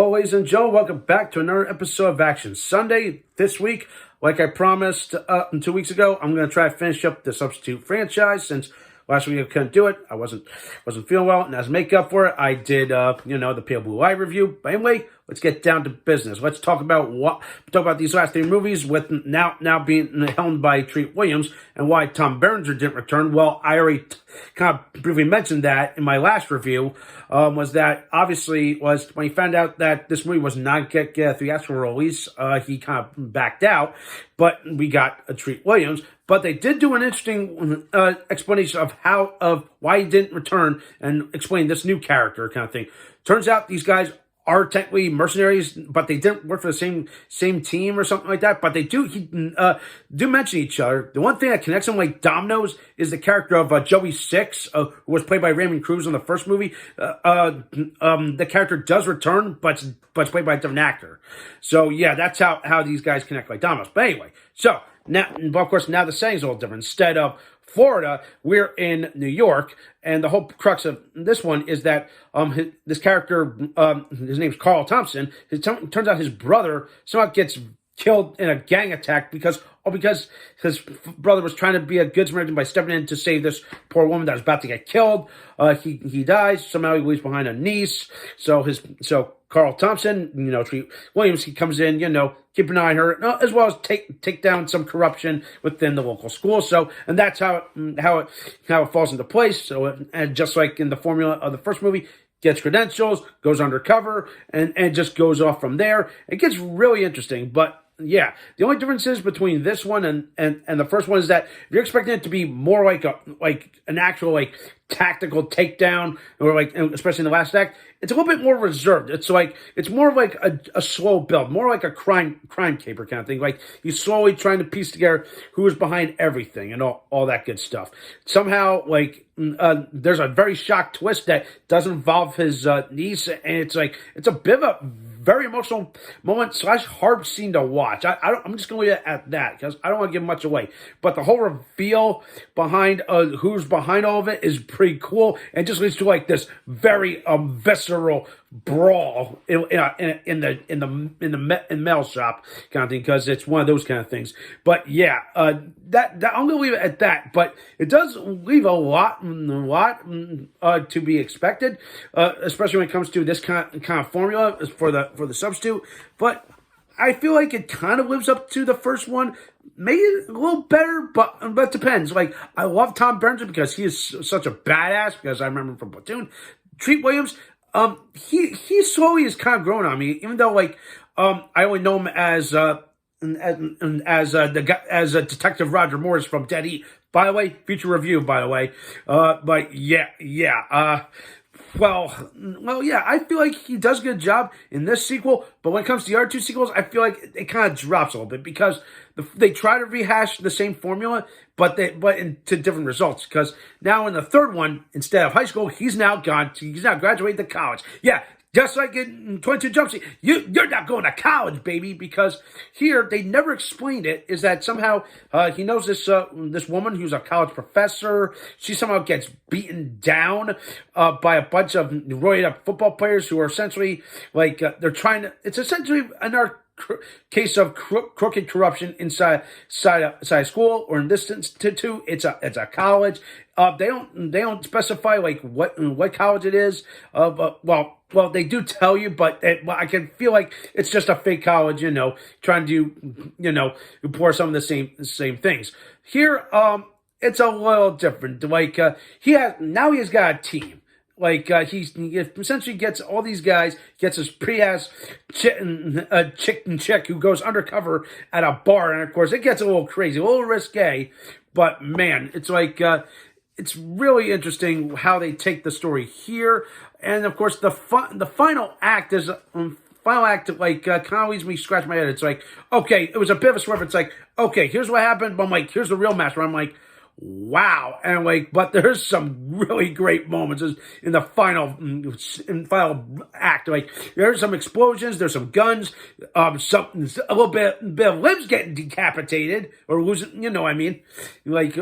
Hello, ladies and gentlemen. Welcome back to another episode of Action Sunday. This week, like I promised 2 weeks ago, I'm going to try to finish up the Substitute franchise since last week I couldn't do it. I wasn't feeling well, and as make up for it, I did the Pale Blue Eye review. But anyway, let's get down to business. Let's talk about these last three movies with now being helmed by Treat Williams and why Tom Berenger didn't return. Well, I already kind of briefly mentioned that in my last review. Was that obviously was when he found out that this movie was not get a theatrical release, he kind of backed out. But we got a Treat Williams. But they did do an interesting explanation of why he didn't return and explain this new character kind of thing. Turns out these guys are technically mercenaries, but they didn't work for the same team or something like that. But they do mention each other. The one thing that connects them like dominoes is the character of Joey Six, who was played by Raymond Cruz in the first movie. The character does return, but it's played by a different actor. So yeah, that's how these guys connect like dominoes. But anyway, so now, of course, now the setting's a little different. Instead of Florida, we're in New York, and the whole crux of this one is that this character, his name's Carl Thompson. It turns out his brother somehow gets killed in a gang attack because his brother was trying to be a good Samaritan by stepping in to save this poor woman that was about to get killed. He dies. Somehow he leaves behind a niece. So Carl Thompson, Treat Williams, he comes in, keep an eye on her, as well as take down some corruption within the local school. So, and that's how it falls into place. So, and just like in the formula of the first movie, gets credentials, goes undercover, and just goes off from there. It gets really interesting, but yeah, the only difference is between this one and the first one is that if you're expecting it to be more like an actual tactical takedown, or especially in the last act, it's a little bit more reserved. It's more like a slow build, more like a crime caper kind of thing. Like he's slowly trying to piece together who is behind everything and all that good stuff. Somehow, there's a very shock twist that does involve his niece, and it's a bit of a very emotional moment / hard scene to watch. I'm just going to leave it at that because I don't want to give much away. But the whole reveal behind who's behind all of it is pretty cool, and just leads to this very visceral brawl in the mail shop kind of thing, because it's one of those kind of things. But yeah, that I'm gonna leave it at that. But it does leave a lot to be expected, especially when it comes to this kind of formula for the substitute. But I feel like it kind of lives up to the first one, maybe a little better, but it depends. I love Tom Berenger because he is such a badass, because I remember him from Platoon. Treat Williams, he slowly is kind of growing on me, even though I only know him as Detective Roger Morris from Dead Heat. By the way, future review. By the way, but yeah. Well, yeah, I feel like he does a good job in this sequel, but when it comes to the other two sequels, I feel like it kind of drops a little bit because they try to rehash the same formula, but into different results. Because now in the third one, instead of high school, he's now graduated to college. Yeah. Just like in 22 Jump Street, you're not going to college, baby, because here they never explained it. Is that somehow he knows this woman who's a college professor. She somehow gets beaten down by a bunch of roided up football players who are essentially they're trying to. It's essentially another case of crooked corruption inside school, or in this institute, it's a college. They don't specify what college it is. Well, they do tell you, but I can feel like it's just a fake college, trying to pour some of the same things. Here, it's a little different. He has got a team. He essentially gets all these guys, gets his pretty-ass chick who goes undercover at a bar. And, of course, it gets a little crazy, a little risque. But, man, it's it's really interesting how they take the story here. And, of course, the final act is... kind of leaves me scratch my head. It's okay, it was a bit of a swerve. It's okay, here's what happened. But I'm here's the real master. I'm wow. And but there's some really great moments in the final act. There's some explosions, there's some guns, a little bit of limbs getting decapitated or losing, I mean?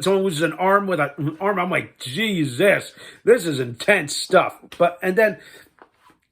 Someone loses an arm with an arm. I'm Jesus, this is intense stuff. But and then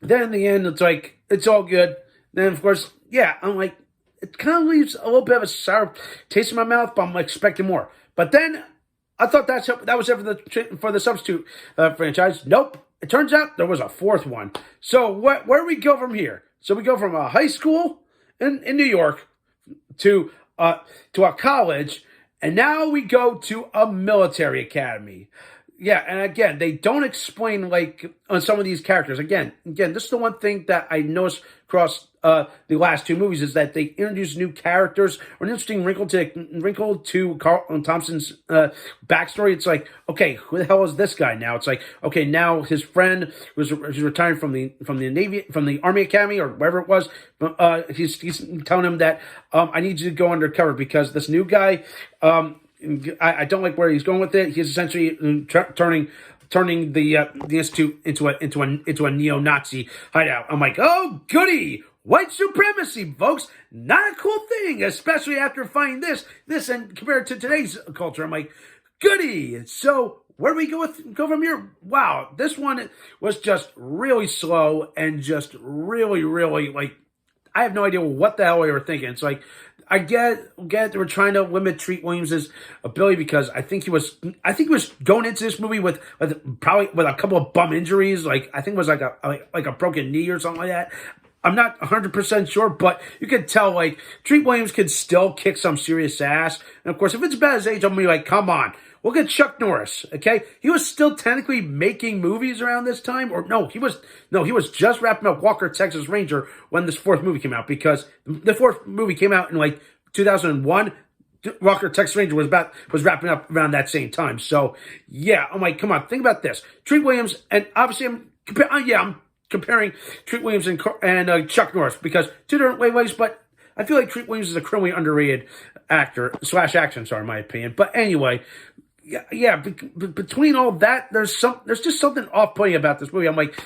in the end, it's It's all good. Then, of course, yeah, I'm like, it kind of leaves a little bit of a sour taste in my mouth, but I'm expecting more. But then I thought that was it for the Substitute franchise. Nope. It turns out there was a fourth one. So where do we go from here? So we go from a high school in New York to a college, and now we go to a military academy. Yeah, and again, they don't explain like on some of these characters. Again, this is the one thing that I noticed across the last two movies is that they introduce new characters or an interesting wrinkle to Carl Thompson's backstory. It's like, okay, who the hell is this guy now? It's like, okay, now his friend who's retiring from the Army Academy or wherever it was. He's telling him that I need you to go undercover because this new guy. I don't like where he's going with it. He's essentially turning the institute into a neo-Nazi hideout. I'm like, oh goody, white supremacy, folks, not a cool thing, especially after finding this and compared to today's culture. I'm like, goody. So where do we go from here? Wow, this one was just really slow and just really, really like I have no idea what the hell we were thinking. It's like. I get they were trying to limit Treat Williams' ability because I think he was going into this movie with probably a couple of bum injuries. Like I think it was like a broken knee or something like that. I'm not 100% sure, but you could tell like Treat Williams could still kick some serious ass. And of course, if it's about his age, I'm gonna be like, come on. Look at Chuck Norris, okay? He was still technically making movies around this time, or no, he was just wrapping up Walker, Texas Ranger when this fourth movie came out, because the fourth movie came out in like 2001. Walker, Texas Ranger was wrapping up around that same time. So yeah, I'm like, come on, think about this. Treat Williams, and obviously I'm comparing Treat Williams and Chuck Norris because two different ways, but I feel like Treat Williams is a criminally underrated actor / action star in my opinion. But anyway. Yeah. Between all that, there's just something off-putting about this movie. I'm like,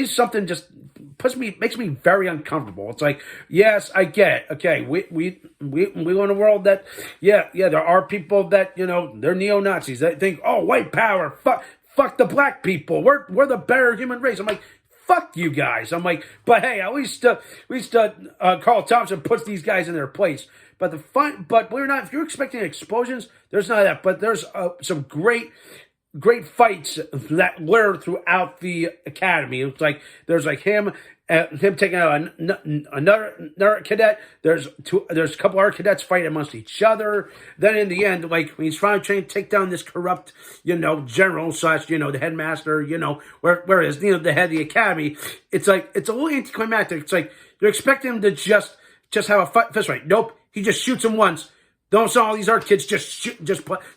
something just makes me very uncomfortable. It's like, yes, I get it. Okay, we live in a world that, yeah, there are people that they're neo-Nazis. They think, oh, white power, fuck the black people. We're the better human race. I'm like, fuck you guys. I'm like, but hey, at least Carl Thompson puts these guys in their place. But we're not. If you're expecting explosions, there's none of that. But there's some great fights that were throughout the academy. It's like there's like him taking out another cadet. There's a couple other cadets fighting amongst each other. Then in the end, like when he's trying to take down this corrupt, general / the headmaster, where is the head of the academy. It's like it's a little anticlimactic. It's like you're expecting him to just have a fist fight. Nope. He just shoots him once. Don't saw all these other kids just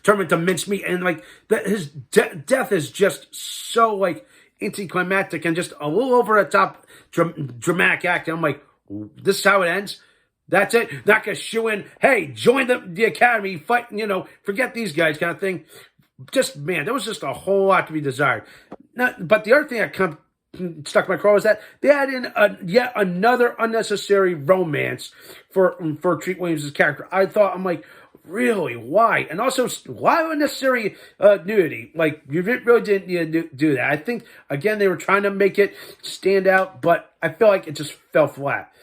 turn him into mincemeat, and like his death is just so like anticlimactic and just a little over the top dramatic acting. I'm like, this is how it ends. That's it. Not gonna shoe in. Hey, join the academy. Fight. Forget these guys, kind of thing. Just man, there was just a whole lot to be desired. But the other thing that stuck in my craw is that they add in yet another unnecessary romance for Treat Williams' character. I'm like, really? Why? And also, why unnecessary nudity? Like, you really didn't need to do that. I think, again, they were trying to make it stand out, but I feel like it just fell flat.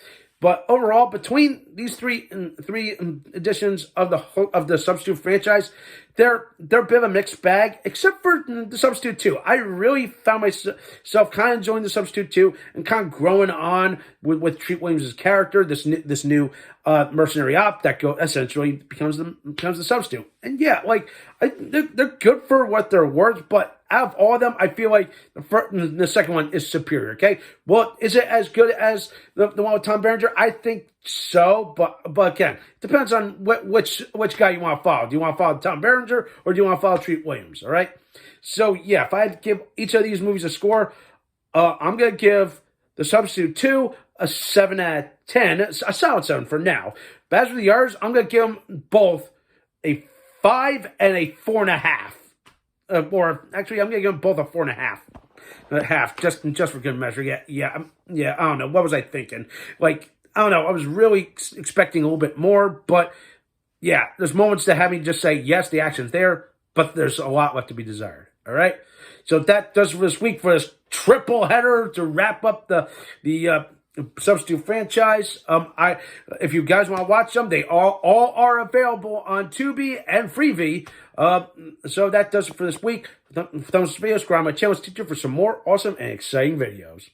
But overall, between these three editions of the Substitute franchise, they're a bit of a mixed bag, except for the Substitute 2. I really found myself kind of enjoying the Substitute 2 and kind of growing on with Treat Williams' character, this new mercenary op that essentially becomes the Substitute. And yeah, like they're good for what they're worth, but out of all of them, I feel like the second one is superior. Okay, well, is it as good as the one with Tom Berenger? I think so, but again, it depends on which guy you want to follow. Do you want to follow Tom Berenger or do you want to follow Treat Williams? All right. So yeah, if I had to give each of these movies a score, I'm gonna give the Substitute 2 a 7 out of 10, a solid 7 for now. But as for the others, I'm gonna give them both a 5 and a 4.5. Or actually, I'm gonna give them both a 4.5, just for good measure. Yeah. I don't know. What was I thinking? Like, I don't know. I was really expecting a little bit more, but yeah, there's moments that have me just say yes, the action's there, but there's a lot left to be desired. All right. So that does for this week for this triple header to wrap up the Substitute franchise. If you guys want to watch them, they all are available on Tubi and Freevee. So that does it for this week. Thumbs up videos, subscribe to my channel, teacher for some more awesome and exciting videos.